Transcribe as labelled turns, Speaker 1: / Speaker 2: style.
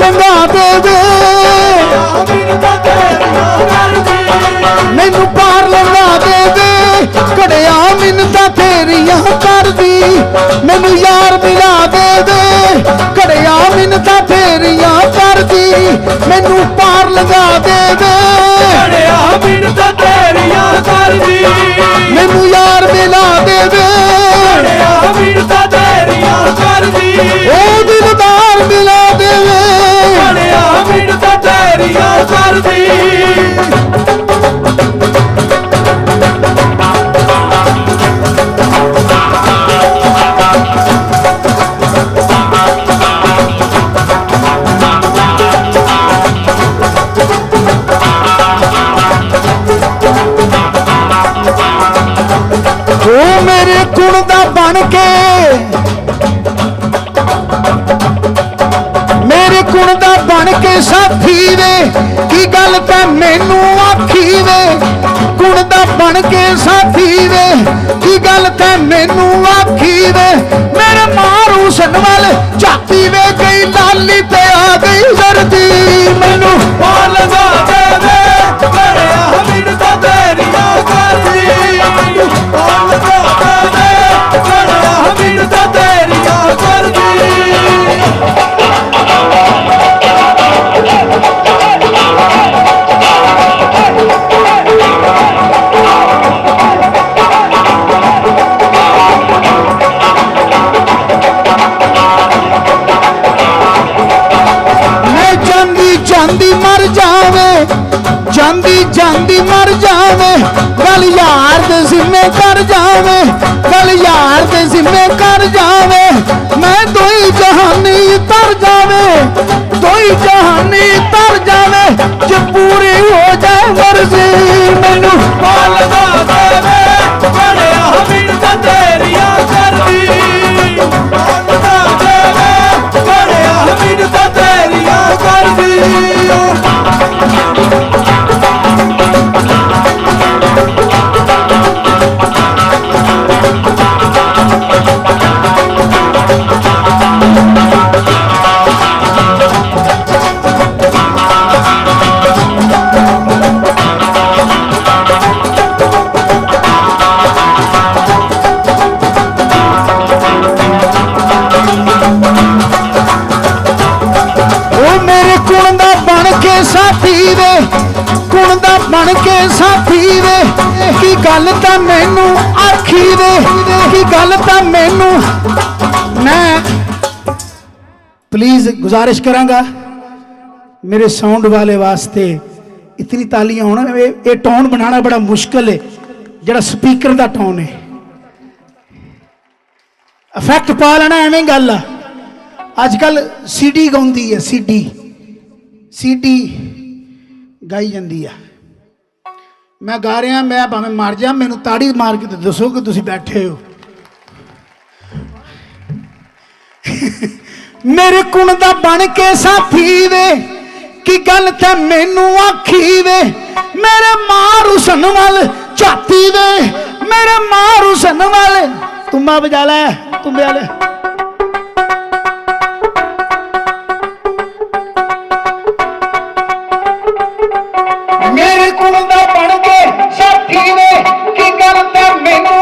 Speaker 1: लंघा देवे, मैनू पार लंघा देवे, घड़िया मिन्नतां तेरियां करदी, मैनू यार मिला देवे, घड़िया मिन्नतां तेरियां करदी, मैनू पार लंघा देवे,
Speaker 2: घड़िया मिन्नतां तेरियां करदी,
Speaker 1: मैनू यार मिला देवे,
Speaker 2: घड़िया मिन्नतां तेरियां करदी,
Speaker 1: ओ दिलदार मिला देवे,
Speaker 2: घड़िया मिन्नतां तेरियां करदी।
Speaker 1: ओ मेरे कुण दा बन के, मेरे कुण दा बन के साथी वे, की गल ते मैनू आखी वे, कुण दा बन के साथी वे, की गल ते मैनू आखी वे, मेरे मारू सनवल झाती वे, गई लाली ते आ गई जरदी, मैनू
Speaker 2: पार लंघा देवे, घड़िया मिन्नतां तेरियां करदी, पार लंघा देवे, घड़िया मिन्नतां तेरियां करदी।
Speaker 1: मैं जांदी जांदी मर जावे, जांदी जांदी मर जावे, गल यार दे जिम्मे कर जावे, गल यार दे जिम्मे कर जावे, मैं दोई जहानी तर जावे, दोई जहानी तर जावे, जे पूरी हो जाए मर्जी, मैनू
Speaker 2: पार लंघा देवे, घड़िया मिन्नतां तेरियां करदी, पार लंघा देवे, घड़िया मिन्नतां तेरियां करदी।
Speaker 1: ओ मेरे कुण दा बन के साथी वे, कुण दा बन के साथी वे, की गल तां मैनू आखी वे, की गल तां मैनू, मैं प्लीज गुजारिश करांगा मेरे साउंड वाले वास्ते इतनी तालियां होना, ये टोन बनाना बड़ा मुश्किल है, जरा स्पीकर दा टोन है, इफेक्ट पा लेना एवें गल आ। अजकल सीडी गाउंदी है, सीडी सीडी गाई जाती है, मैं गा रहा, मैं भावें मर जा, मैनू ताड़ी मार के दसो कि तुसीं बैठे हो। मेरे कुण दा बन के साथी वे, की गल ते मैनू आखी वे, मेरे मार हुसन वाल झाती वे, मेरे मार हुसन वाल, तुम्बा बजा ले, तुम्बे वाले मेरे कुण दा बन के साथी वे, की गल ते मैनू